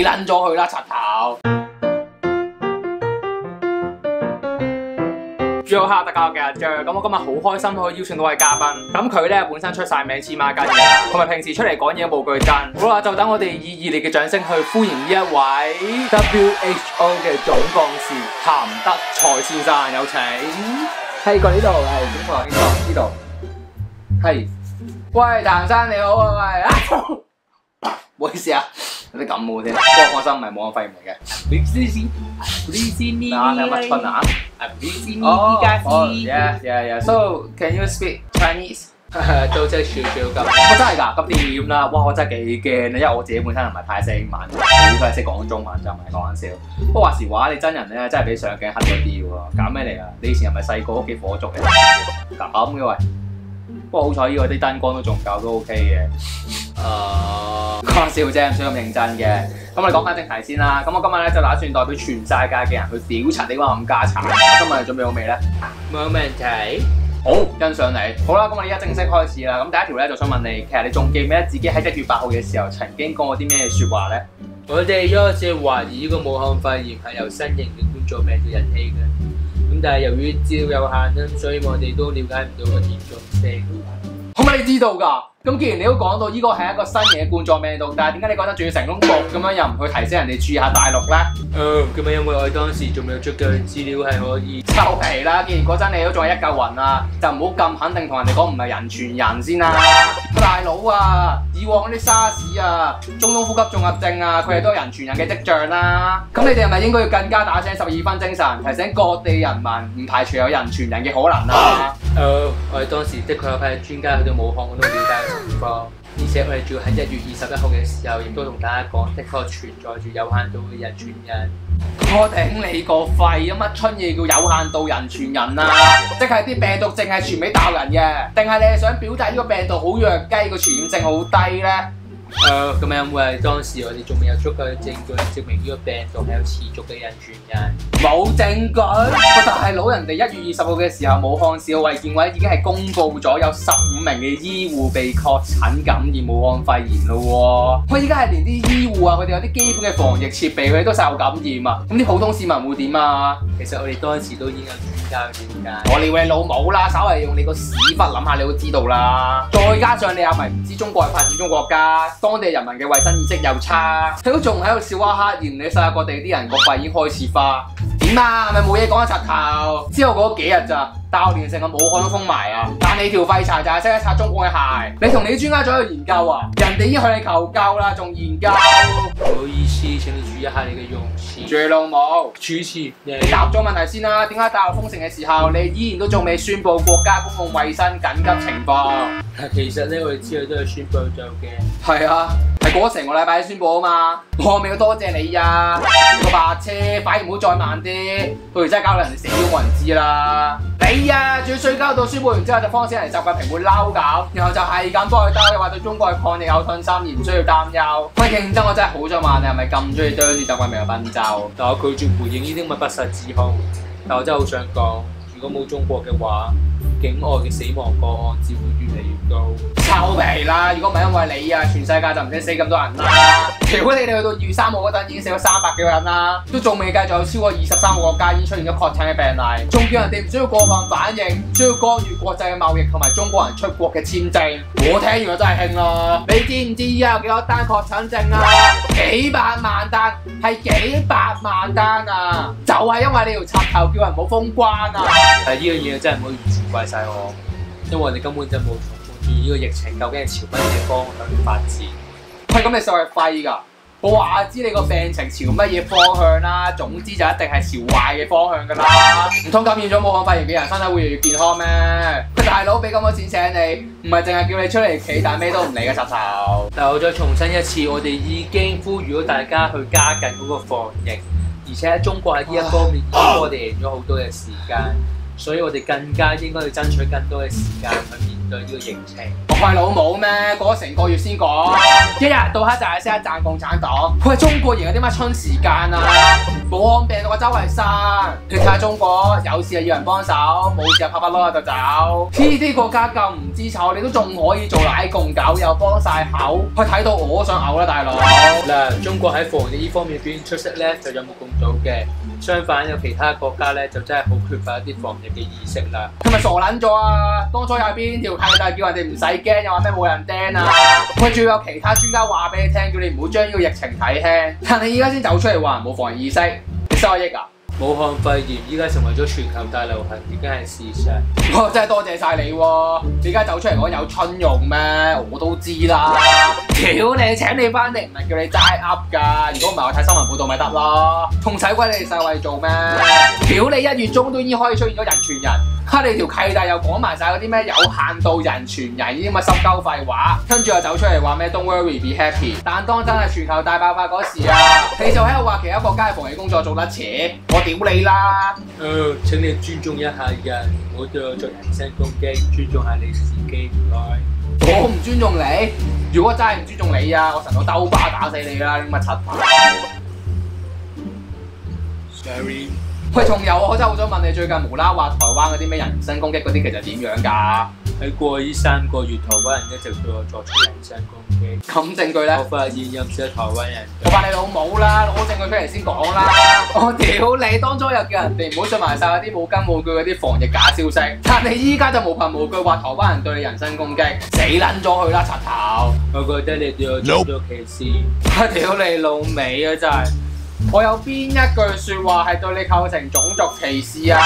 撚咗佢啦，柒頭！最後特教嘅阿張，咁我今日好開心可以邀請到位嘉賓。咁佢咧本身出晒名黐孖筋嘅，同埋平時出嚟講嘢冇句真。好啦，就等我哋以熱烈嘅掌聲去歡迎呢一位 WHO 嘅總幹事譚德塞先生，有請。係過呢度，係邊個？呢度。係。喂，譚生你好啊，喂。唔好意思啊，有啲感冒添。不過放心，唔係武漢肺炎嚟嘅。你有乜春啊？Yeah. So can you speak Chinese？ 都即係少少咁。我真係㗎，咁掂啦！哇，我真係幾驚啊，因為我自己本身唔係太識英文，好都係識講中文，就唔係講緊笑。不過話時話，你真人咧真係比上鏡黑咗啲喎，搞咩嚟啊？你以前係咪細個屋企火燭嘅？咁嘅喂。不過好彩呢個啲燈光都仲夠，都 OK 嘅。講笑啫，唔需要咁認真嘅。咁我哋講翻正題先啦。咁我今日咧就打算代表全世界嘅人去屌柒呢個冚家鏟。今日你準備好未咧？冇問題。好，欣賞你。好啦，咁我哋而家正式開始啦。咁第一條咧就想問你，其實你仲記唔記得自己喺1月8號嘅時候曾經講過啲咩説話咧？我哋一直懷疑呢個武漢肺炎係由新型嘅冠狀病毒引起嘅。咁但係由於資料有限啦，所以我哋都了解唔到個嚴重性。可唔可以知道㗎？咁既然你都講到呢個係一個新型嘅冠狀病毒，但係點解你覺得仲要成功讀咁樣，又唔去提醒人哋注意下大陸咧？咁啊，因為我當時仲未有足夠嘅資料係可以臭皮啦！既然嗰陣你都仲係一嚿雲啊，就唔好咁肯定同人哋講唔係人傳人先啦。大佬啊，以往嗰啲沙士啊、中東呼吸綜合症啊，佢哋都有人傳人嘅跡象啦。咁你哋係咪應該要更加打醒12分精神，提醒各地人民唔排除有人傳人嘅可能啊？我哋當時的確有派專家去到武漢嗰度了解情況，而且我哋仲要喺1月21號嘅時候，亦都同大家講，的確存在住有限度嘅人傳人。我頂你個肺！乜春嘢叫有限度人傳人啊？即係啲病毒淨係傳俾大陸人嘅，定係你係想表達呢個病毒好弱雞，個傳染性好低咧？咁樣因為當時我哋仲未有足夠嘅證據證明呢個病毒係有持續嘅人傳人。冇證據？大佬，人哋1月20號嘅時候，武漢市嘅衛健委已經係公佈咗有15名嘅醫護被確診感染武漢肺炎咯喎。佢依家係連啲醫護啊，佢哋有啲基本嘅防疫設備，佢哋都受感染啊。咁啲普通市民會點啊？其實我哋當時都已經有專家去了解。我撩你老母啦，稍微用你個屎忽諗下，你都知道啦。再加上你又咪唔知中國係發展中國家，當地人民嘅衞生意識又差，佢都仲喺度笑話黑嫌你世界各地啲人個肺已經開始花。點啊？係咪冇嘢講一柒頭？之後嗰幾日咋，大學連成個武漢都封埋啊！但你條廢柴就係識得擦中國嘅鞋，你同你啲專家組去研究啊？人哋已經向你求救啦，仲研究？唔好意思，請你注意一下你嘅用詞。住老母，主持，你答咗問題先啦。點解大陸封城嘅時候，你依然都仲未宣布國家公共衛生緊急情況？其實咧，我哋之後都係宣布咗嘅。係啊，係過咗成個禮拜宣布啊嘛。我咪要多謝你啊！個白車，反而唔好再慢啲，到時真係搞到人哋死都冇人知啦。你啊，仲要衰交到宣布完之後就方死人哋習近平會嬲咁，然後就係咁幫佢兜，你話對中國嘅抗疫有信心而唔需要擔憂。喂，認真我真係好想問你係咪咁中意啄住習近平嘅賓州？但我拒絕回應呢啲咁嘅不實指控。但我真係好想講，如果冇中國嘅話，境外嘅死亡個案只會越嚟越高。臭皮啦！如果唔係因為你啊，全世界就唔使死咁多人啦。如果你哋去到2月3號嗰陣已經死咗300幾個人啦，都仲未計，仲有超過23個國家已經出現咗確診嘅病例，仲叫人哋唔需要過分反應，需要干預國際嘅貿易同埋中國人出國嘅簽證。我聽完我真係興啦！你知唔知依家有幾多單確診症啊？幾百萬單，係幾百萬單啊！就係因為你條柒頭叫人唔好封關啊！但係呢樣嘢真係唔可以完全怪晒我，因為我哋根本就冇從住呢個疫情究竟係朝乜嘢方向發展。喂，咁你實係廢㗎！我話知你個病情朝乜嘢方向啦，總之就一定係朝壞嘅方向㗎啦。唔通感染咗武漢肺炎嘅人身體會越嚟越健康咩？大佬俾咁多錢請你，唔係淨係叫你出嚟企，但係咩都唔理嘅柒頭。但我再重申一次，我哋已經呼籲咗大家去加緊嗰個防疫，而且喺中國喺呢一方面已經幫我哋贏咗好多嘅時間，所以我哋更加應該要爭取更多嘅時間去面對呢個疫情。我係老母咩？過咗成個月先講，一日到黑就係識得讚共產黨。佢係中國人有啲乜春時間啊？武漢病毒個周圍散，你睇下中國有事就要人幫手，冇事就拍拍籮就走。呢啲國家咁唔知醜，你都仲可以做奶共狗，又幫晒口，佢睇到我都想嘔啦，大佬。嗱，中國喺防疫呢方面表現出色咧，就有目共睹嘅。相反，有其他國家咧，就真係好缺乏一啲防疫嘅意識啦。係咪傻撚咗啊？當初有邊條契弟叫人哋唔使驚，又話咩冇人釘啊？佢仲有其他專家話俾你聽，叫你唔好將呢個疫情睇輕，但係而家先走出嚟話冇防疫意識，你收我益啊？武漢肺炎依家成為咗全球大流行，已經係事實。我真係多謝晒你喎！你而家走出嚟講有春用咩？我都知啦。屌你，請你翻嚟唔係叫你齋噏㗎，如果唔係我睇新聞報道咪得咯。仲使鬼你哋世衞做咩？屌你1月中都已經可以出現咗人傳人，你條契弟又講埋晒嗰啲咩有限度人傳人呢啲咁嘅濕鳩廢話，跟住又走出嚟話咩 Don't worry be happy， 但當真係全球大爆發嗰時啊，你就喺度話其他國家嘅防疫工作做得遲，我屌你啦！請你尊重一下人，唔好對我作人身攻擊，尊重下你自己唔該。我唔尊重你，如果真係唔尊重你啊，我神到兜巴打死你啦！你乜柒牌 ？Sorry。喂，仲有我真係好想問你，最近無啦話台灣嗰啲咩人身攻擊嗰啲，其實點樣㗎？喺過去呢3個月，台灣人一直對我作出人身攻擊。咁證據咧？我發現有唔少台灣人。我話你老母啦，攞證據出嚟先講啦！我屌你，當初又叫人哋唔好信埋晒嗰啲冇根冇據嗰啲防疫假消息，但你依家就無憑無據話台灣人對你人身攻擊，死撚咗佢啦，柒頭！我覺得你對我種族歧視。屌你老味啊！真係。我有邊一句説話係對你構成種族歧視啊？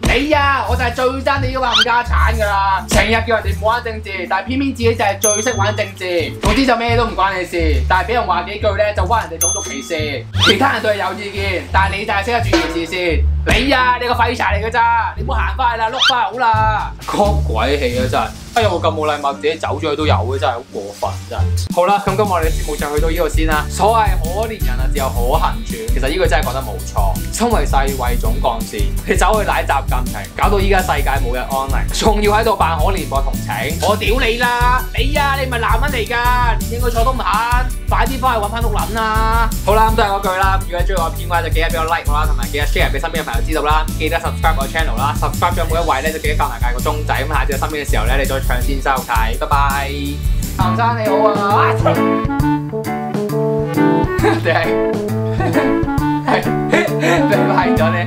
你啊，我就係最憎你呢個冚家產㗎啦！成日叫人哋唔好玩政治，但係偏偏自己就係最識玩政治。總之就咩都唔關你事，但係俾人話幾句咧就屈人哋種族歧視。其他人對你有意見，但係你就係識得轉移視線。你啊，你個廢柴嚟㗎咋？你唔好行翻去啦，碌翻好啦！曲鬼氣啊真係！有冇咁冇禮貌，自己走咗去都有嘅，真係好過分真係。好啦，咁今日我哋節目就去到呢度先啦。所謂可憐人啊，自有可恨處。其實呢句真係講得冇錯。身為世衞總幹事，你走去奶習近平，搞到依家世界冇日安寧，仲要喺度扮可憐博同情。我屌你啦！你啊，你唔係男人嚟㗎，連應佢坐都唔肯，快啲翻去揾翻屋撚啦！好啦，咁都係嗰句啦。如果中意我片嘅話，就記得俾我 like 我啦，同埋記得 share 俾身邊嘅朋友知道啦。記得 subscribe 我 channel 啦 ，subscribe 咗每一位咧，就記得較埋界個鐘仔。咁下次喺身邊嘅時候咧，你再搶先收睇，拜拜。譚生你好啊！定係俾壞咗你。